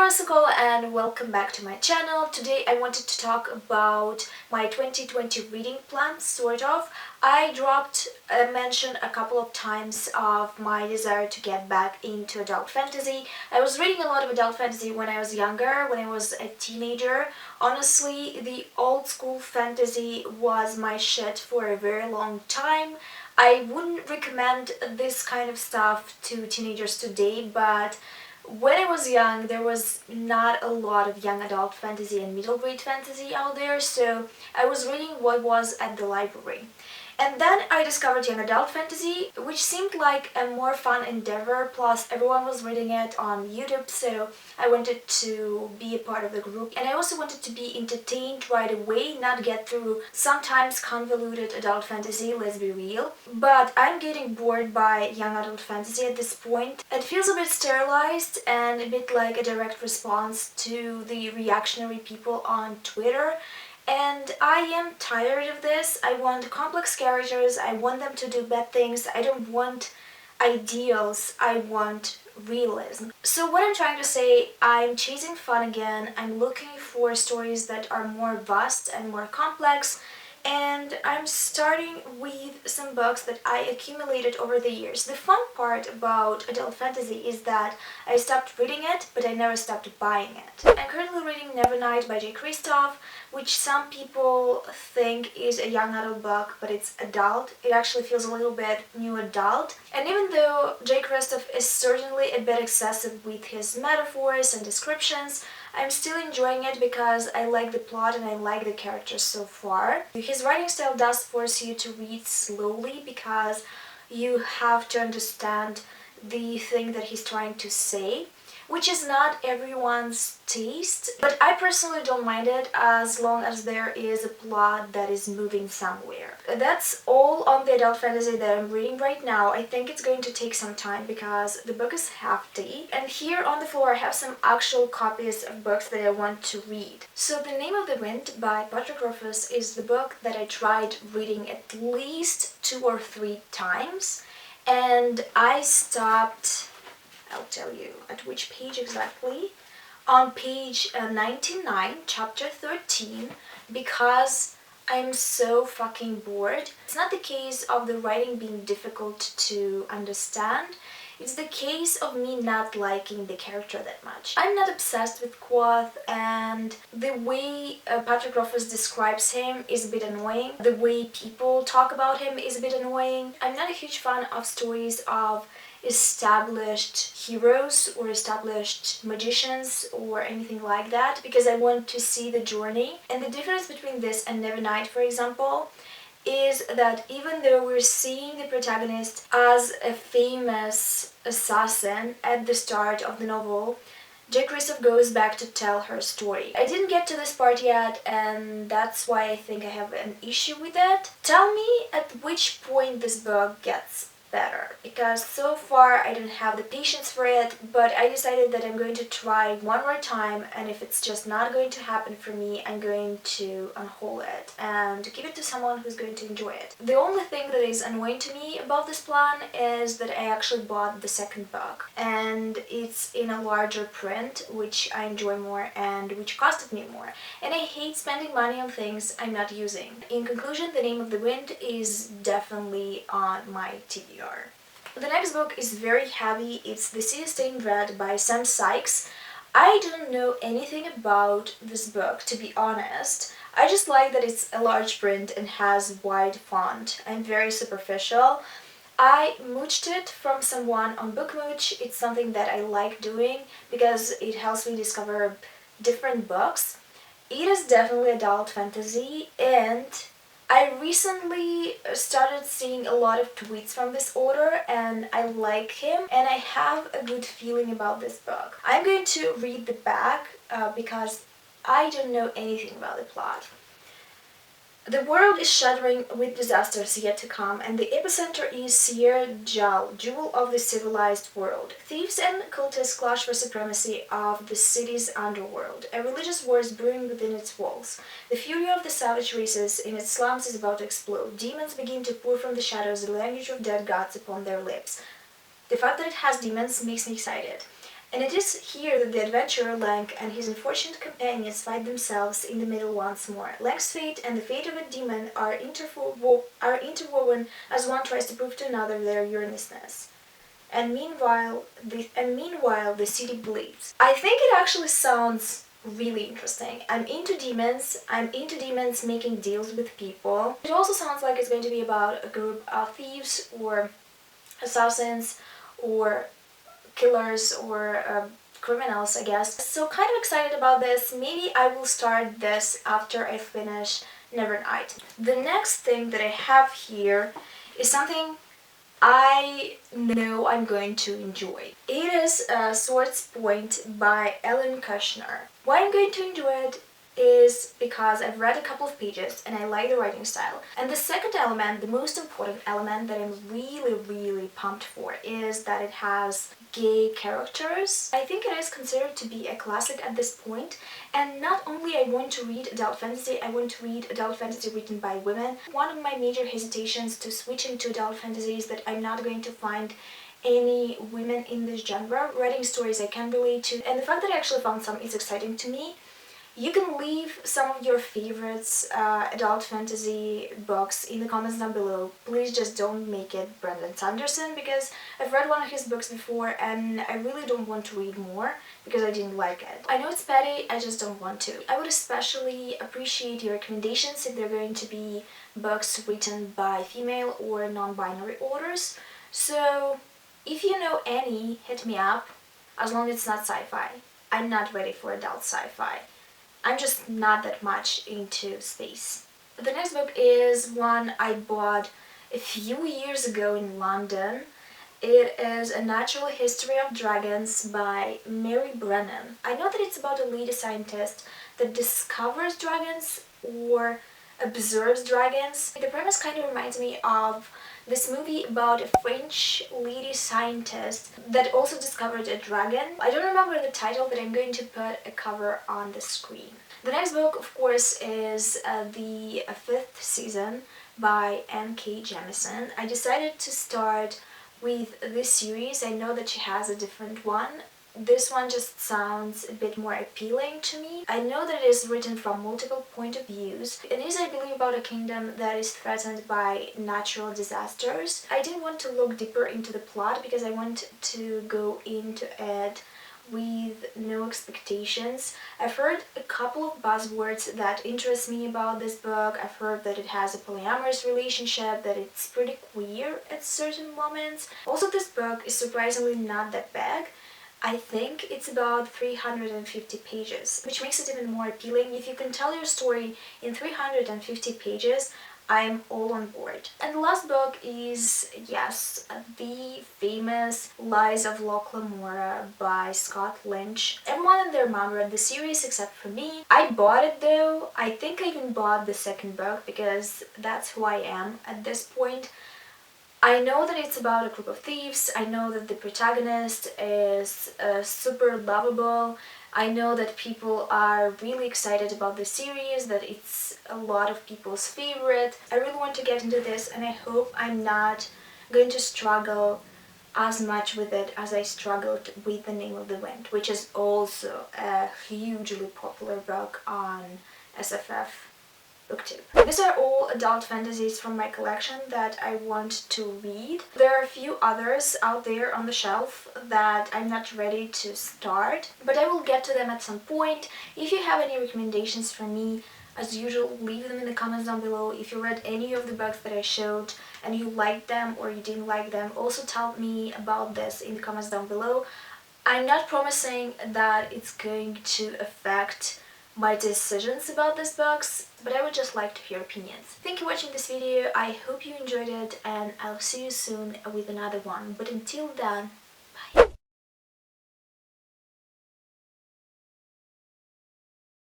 Rusical and welcome back to my channel. Today I wanted to talk about my 2020 reading plan, sort of. I dropped a mention a couple of times of my desire to get back into adult fantasy. I was reading a lot of adult fantasy when I was younger, when I was a teenager. Honestly, the old school fantasy was my shit for a very long time. I wouldn't recommend this kind of stuff to teenagers today, but when I was young, there was not a lot of young adult fantasy and middle grade fantasy out there, so I was reading what was at the library. And then I discovered young adult fantasy, which seemed like a more fun endeavor, plus everyone was reading it on YouTube, so I wanted to be a part of the group. And I also wanted to be entertained right away, not get through sometimes convoluted adult fantasy, let's be real. But I'm getting bored by young adult fantasy at this point. It feels a bit sterilized and a bit like a direct response to the reactionary people on Twitter. And I am tired of this. I want complex characters, I want them to do bad things, I don't want ideals, I want realism. So what I'm trying to say, I'm chasing fun again, I'm looking for stories that are more vast and more complex, and I'm starting with some books that I accumulated over the years. The fun part about adult fantasy is that I stopped reading it, but I never stopped buying it. I'm currently reading Nevernight by Jay Kristoff, which some people think is a young adult book, but it's adult. It actually feels a little bit new adult. And even though Jay Kristoff is certainly a bit excessive with his metaphors and descriptions, I'm still enjoying it because I like the plot and I like the characters so far. His writing style does force you to read slowly because you have to understand the thing that he's trying to say, which is not everyone's taste, but I personally don't mind it as long as there is a plot that is moving somewhere. That's all on the adult fantasy that I'm reading right now. I think it's going to take some time because the book is hefty, and here on the floor I have some actual copies of books that I want to read. So The Name of the Wind by Rothfuss is the book that I tried reading at least 2 or 3 times, and I stopped, I'll tell you at which page exactly, on page 99, chapter 13, because I'm so fucking bored. It's not the case of the writing being difficult to understand, it's the case of me not liking the character that much. I'm not obsessed with Quoth, and the way Patrick Rothfuss describes him is a bit annoying. The way people talk about him is a bit annoying. I'm not a huge fan of stories of established heroes or established magicians or anything like that, because I want to see the journey. And the difference between this and Nevernight, for example, is that even though we're seeing the protagonist as a famous assassin at the start of the novel, Jay Kristoff goes back to tell her story. I didn't get to this part yet, and that's why I think I have an issue with it. Tell me at which point this book gets better, because so far I didn't have the patience for it, but I decided that I'm going to try one more time, and if it's just not going to happen for me, I'm going to unhaul it and give it to someone who's going to enjoy it. The only thing that is annoying to me about this plan is that I actually bought the second book, and it's in a larger print, which I enjoy more and which costed me more, and I hate spending money on things I'm not using. In conclusion, The Name of the Wind is definitely on my TBR. The next book is very heavy. It's The Sea Stained Red by Sykes. I don't know anything about this book, to be honest. I just like that it's a large print and has wide font. I'm very superficial. I mooched it from someone on BookMooch. It's something that I like doing because it helps me discover different books. It is definitely adult fantasy, and I recently started seeing a lot of tweets from this author, and I like him, and I have a good feeling about this book. I'm going to read the back because I don't know anything about the plot. The world is shuddering with disasters yet to come, and the epicenter is 𝕊𝕆𝕆𝕂𝕊, jewel of the civilized world. Thieves and cultists clash for supremacy of the city's underworld. A religious war is brewing within its walls. The fury of the savage races in its slums is about to explode. Demons begin to pour from the shadows the language of dead gods upon their lips. The fact that it has demons makes me excited. And it is here that the adventurer Locke and his unfortunate companions find themselves in the middle once more. Locke's fate and the fate of a demon are interwoven as one tries to prove to another their earnestness. And meanwhile, the city bleeds. I think it actually sounds really interesting. I'm into demons making deals with people. It also sounds like it's going to be about a group of thieves or assassins or killers or criminals, I guess. So kind of excited about this. Maybe I will start this after I finish Nevernight. The next thing that I have here is something I know I'm going to enjoy. It is Swordspoint by Kushner. Why I'm going to enjoy it is because I've read a couple of pages and I like the writing style. And the second element, the most important element that I'm really pumped for, is that it has gay characters. I think it is considered to be a classic at this point, and not only I want to read adult fantasy, I want to read adult fantasy written by women. One of my major hesitations to switch into adult fantasy is that I'm not going to find any women in this genre writing stories I can relate to, and the fact that I actually found some is exciting to me. You can leave some of your favorites adult fantasy books in the comments down below. Please just don't make it Brandon Sanderson, because I've read one of his books before and I really don't want to read more because I didn't like it. I know it's petty, I just don't want to. I would especially appreciate your recommendations if they're going to be books written by female or non-binary authors. So if you know any, hit me up, as long as it's not sci-fi. I'm not ready for adult sci-fi. I'm just not that much into space. The next book is one I bought a few years ago in London. It is A Natural History of Dragons by Mary Brennan. I know that it's about a lady scientist that discovers dragons or observes dragons. The premise kind of reminds me of this movie about a French lady scientist that also discovered a dragon. I don't remember the title, but I'm going to put a cover on the screen. The next book, of course, is the fifth season by N.K. Jemisin. I decided to start with this series. I know that she has a different one. This one just sounds a bit more appealing to me. I know that it is written from multiple point of views. It is, I believe, about a kingdom that is threatened by natural disasters. I didn't want to look deeper into the plot because I want to go into it with no expectations. I've heard a couple of buzzwords that interest me about this book. I've heard that it has a polyamorous relationship, that it's pretty queer at certain moments. Also, this book is surprisingly not that big. I think it's about 350 pages, which makes it even more appealing. If you can tell your story in 350 pages, I'm all on board. And the last book is, yes, the famous Lies of Locke Lamora by Lynch. Everyone and their mom read the series except for me. I bought it though. I think I even bought the second book because that's who I am at this point. I know that it's about a group of thieves. I know that the protagonist is super lovable. I know that people are really excited about the series, that it's a lot of people's favorite. I really want to get into this, and I hope I'm not going to struggle as much with it as I struggled with The Name of the Wind, which is also a hugely popular book on SFF. BookTube. These are all adult fantasies from my collection that I want to read. There are a few others out there on the shelf that I'm not ready to start, but I will get to them at some point. If you have any recommendations for me, as usual, leave them in the comments down below. If you read any of the books that I showed and you liked them or you didn't like them, also tell me about this in the comments down below. I'm not promising that it's going to affect my decisions about these books, but I would just like to hear opinions. Thank you for watching this video. I hope you enjoyed it, and I'll see you soon with another one. But until then,